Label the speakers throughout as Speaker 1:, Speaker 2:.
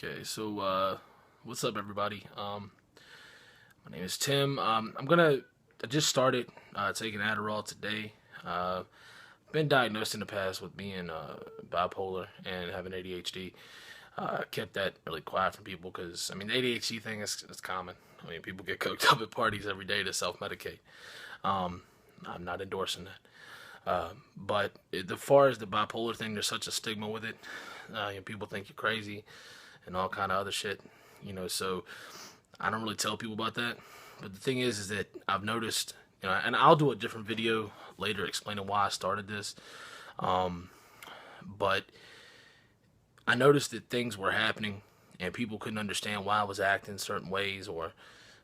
Speaker 1: Okay, so what's up, everybody? My name is Tim. I just started taking Adderall today. Been diagnosed in the past with being bipolar and having ADHD. I kept that really quiet from people because, I mean, the ADHD thing is common. I mean, people get coked up at parties every day to self-medicate. Um, I'm not endorsing that. But as far as the bipolar thing, there's such a stigma with it. People think you're crazy and all kind of other shit. So I don't really tell people about that. But the thing is that I've noticed, and I'll do a different video later explaining why I started this. Um, but I noticed that things were happening and people couldn't understand why I was acting certain ways, or,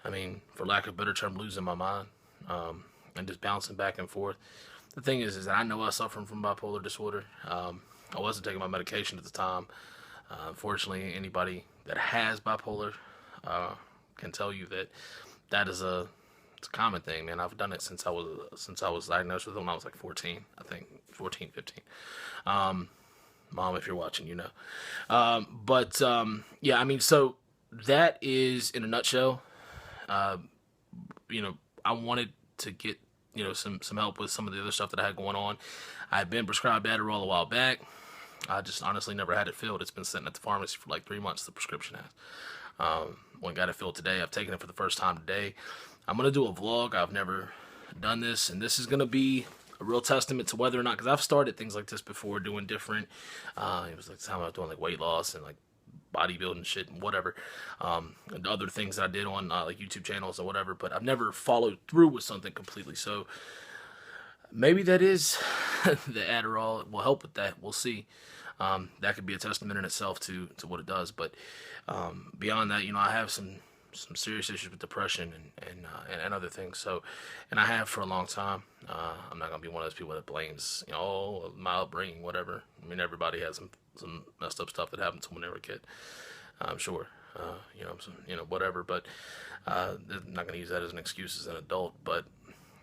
Speaker 1: I mean, for lack of a better term, losing my mind, and just bouncing back and forth. The thing is that I know I suffer from bipolar disorder. I wasn't taking my medication at the time. Unfortunately, anybody that has bipolar can tell you that it's a common thing, man. I've done it since I was diagnosed with it when I was like 14, I think 14, 15. Mom, if you're watching, you know. Yeah, I mean, so that is in a nutshell. Uh, I wanted to get some help with some of the other stuff that I had going on. I had been prescribed Adderall a while back. I just honestly never had it filled. It's been sitting at the pharmacy for like 3 months. The prescription has. When I got it filled today, I've taken it for the first time today. I'm gonna do a vlog. I've never done this, and this is gonna be a real testament to whether or not, because I've started things like this before, doing different. It was like the time I was doing like weight loss and like bodybuilding shit and whatever, and other things that I did on like YouTube channels or whatever. But I've never followed through with something completely. So maybe that is the Adderall will help with that. We'll see. That could be a testament in itself to what it does. But beyond that, I have some serious issues with depression and other things. So, and I have for a long time. I'm not gonna be one of those people that blames oh, my upbringing, whatever. I mean, everybody has some messed up stuff that happened to them when they were a kid. I'm sure. Whatever. But I'm not gonna use that as an excuse as an adult. But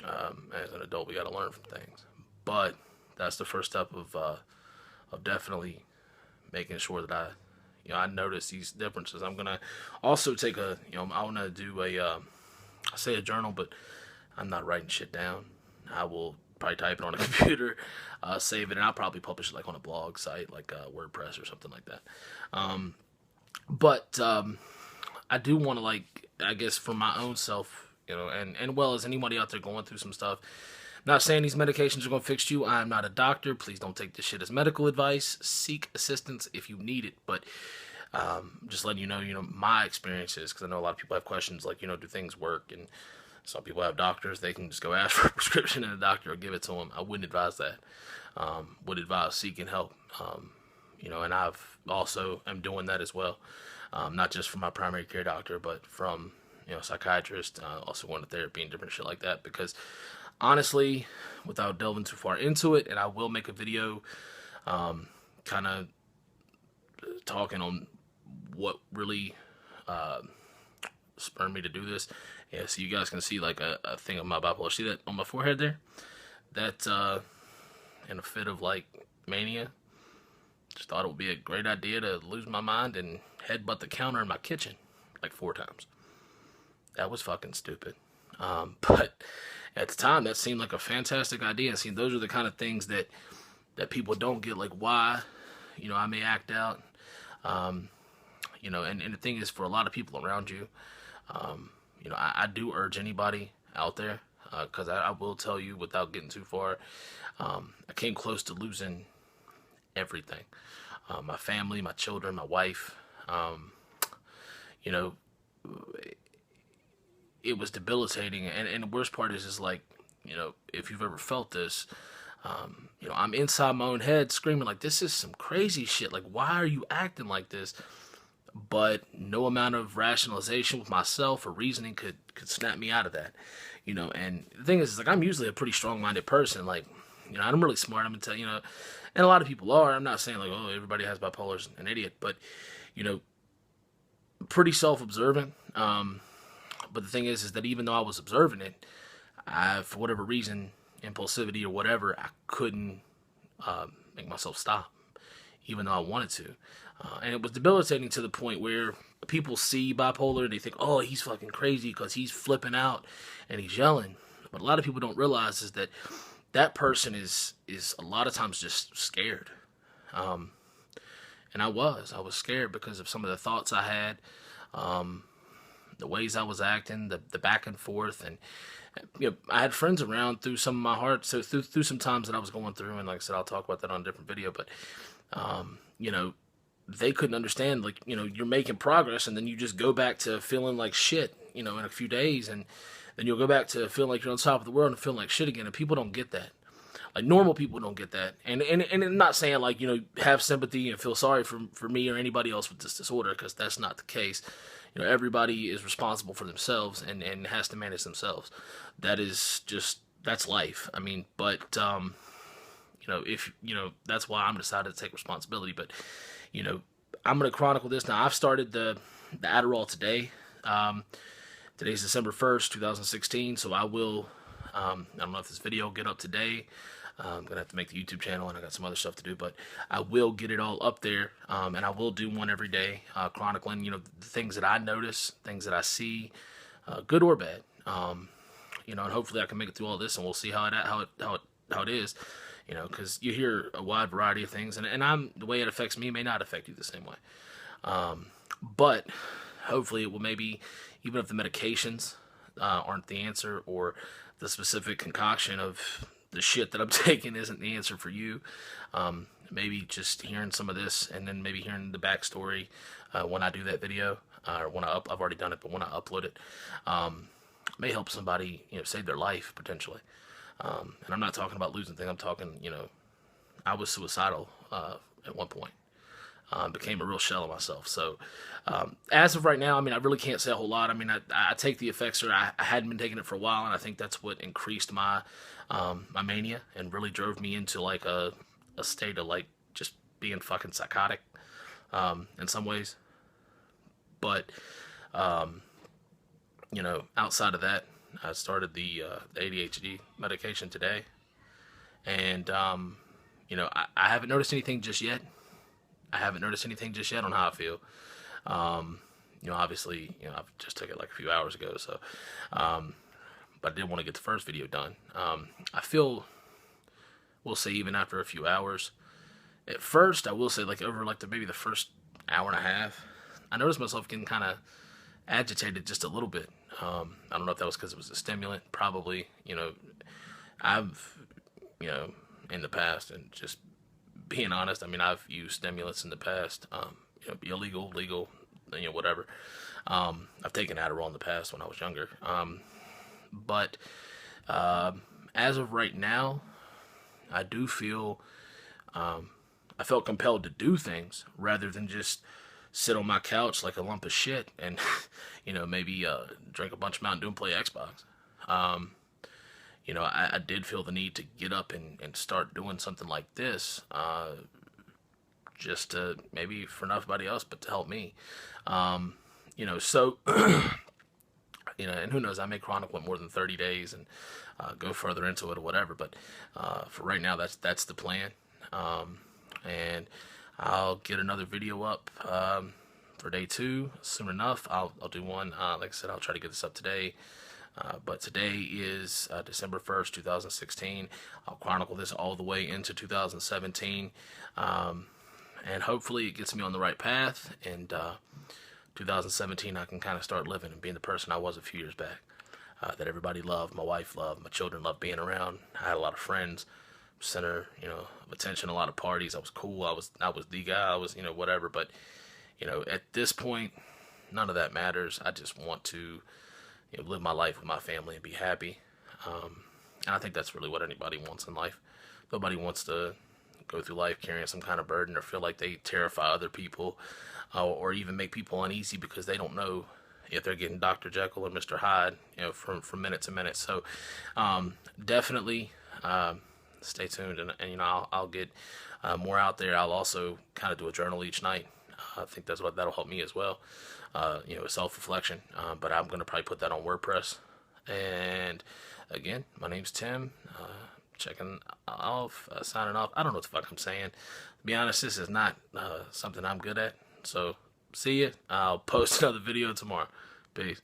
Speaker 1: as an adult, we got to learn from things. But that's the first step of definitely making sure that I notice these differences. I'm gonna also take I want to do I say a journal, but I'm not writing shit down. I will probably type it on a computer, save it, and I'll probably publish it like on a blog site, like WordPress or something like that. But I do want to, like, I guess for my own self, and well as anybody out there going through some stuff. Not saying these medications are going to fix you. I'm not a doctor. Please don't take this shit as medical advice. Seek assistance if you need it. But just letting you know, my experiences, because I know a lot of people have questions like, do things work? And some people have doctors. They can just go ask for a prescription and a doctor will give it to them. I wouldn't advise that. Would advise seeking help. And I've also am doing that as well. Not just from my primary care doctor, but from psychiatrist, also going to therapy and different shit like that. Because honestly, without delving too far into it, and I will make a video kind of talking on what really spurred me to do this. Yeah, so you guys can see like a thing of my bipolar. See that on my forehead there? That in a fit of like mania, just thought it would be a great idea to lose my mind and headbutt the counter in my kitchen like 4 times. That was fucking stupid. But at the time, that seemed like a fantastic idea. And see, those are the kind of things that people don't get, like why, I may act out. And the thing is, for a lot of people around you, I do urge anybody out there, because I will tell you without getting too far, I came close to losing everything. My family, my children, my wife, it was debilitating. And the worst part is like, if you've ever felt this, I'm inside my own head screaming like, this is some crazy shit. Like, why are you acting like this? But no amount of rationalization with myself or reasoning could snap me out of that, and the thing is like, I'm usually a pretty strong-minded person. Like, I'm really smart. I'm gonna tell and a lot of people are. I'm not saying like, oh, everybody has bipolar, an idiot, but pretty self-observant. But the thing is that even though I was observing it, for whatever reason, impulsivity or whatever, I couldn't make myself stop, even though I wanted to. And it was debilitating to the point where people see bipolar and they think, oh, he's fucking crazy because he's flipping out and he's yelling. But a lot of people don't realize is that that person is a lot of times just scared. And I was scared because of some of the thoughts I had, the ways I was acting, the back and forth, and I had friends around through some of my heart, so through some times that I was going through, and like I said, I'll talk about that on a different video. But you know, they couldn't understand, like, you're making progress, and then you just go back to feeling like shit, in a few days, and then you'll go back to feeling like you're on top of the world and feeling like shit again, and people don't get that. Like, normal people don't get that. And I'm not saying, like, have sympathy and feel sorry for me or anybody else with this disorder, because that's not the case. Everybody is responsible for themselves and has to manage themselves. That's life. I mean, but, that's why I'm decided to take responsibility. But, I'm going to chronicle this. Now, I've started the Adderall today. Today's December 1st, 2016, so I will, I don't know if this video will get up today. I'm going to have to make the YouTube channel, and I got some other stuff to do, but I will get it all up there, and I will do one every day, chronicling, the things that I notice, things that I see, good or bad, and hopefully I can make it through all this, and we'll see how it is, because you hear a wide variety of things, and the way it affects me may not affect you the same way, but hopefully it will, maybe, even if the medications aren't the answer, or the specific concoction of the shit that I'm taking isn't the answer for you, maybe just hearing some of this, and then maybe hearing the backstory when I do that video, or when I've already done it, but when I upload it, may help somebody, save their life, potentially. And I'm not talking about losing things. I'm talking, I was suicidal at one point. Became a real shell of myself. So, as of right now, I mean, I really can't say a whole lot. I mean, I take the Effexor. I hadn't been taking it for a while, and I think that's what increased my my mania and really drove me into like a state of like just being fucking psychotic in some ways. But outside of that, I started the ADHD medication today, and I haven't noticed anything just yet. I haven't noticed anything just yet on how I feel. Obviously, I've just took it like a few hours ago, so, but I did want to get the first video done. I feel, we'll say, even after a few hours, at first, I will say, like, over, like, maybe the first hour and a half, I noticed myself getting kind of agitated just a little bit. I don't know if that was because it was a stimulant, probably, I've, in the past, and just being honest, I mean, I've used stimulants in the past, illegal, legal, whatever. I've taken Adderall in the past when I was younger. But as of right now, I do feel, I felt compelled to do things rather than just sit on my couch like a lump of shit and, maybe drink a bunch of Mountain Dew and play Xbox. I did feel the need to get up and start doing something like this, just to, maybe for nobody else, but to help me. So, and who knows, I may chronicle it more than 30 days and go further into it or whatever, but for right now, that's the plan. And I'll get another video up for day 2 soon enough. I'll do one, like I said, I'll try to get this up today. But today is December 1st, 2016. I'll chronicle this all the way into 2017. And hopefully it gets me on the right path. And 2017, I can kind of start living and being the person I was a few years back. That everybody loved, my wife loved, my children loved being around. I had a lot of friends, center, of attention, a lot of parties. I was cool. I was the guy. I was, whatever. But, at this point, none of that matters. I just want to live my life with my family and be happy. And I think that's really what anybody wants in life. Nobody wants to go through life carrying some kind of burden or feel like they terrify other people, or even make people uneasy because they don't know if they're getting Dr. Jekyll or Mr. Hyde, from minute to minute. So definitely stay tuned, and I'll get more out there. I'll also kind of do a journal each night. I think that'll help me as well. Self-reflection, but I'm going to probably put that on WordPress. And again, my name's Tim, checking off, signing off. I don't know what the fuck I'm saying. To be honest, this is not something I'm good at. So see ya. I'll post another video tomorrow. Peace.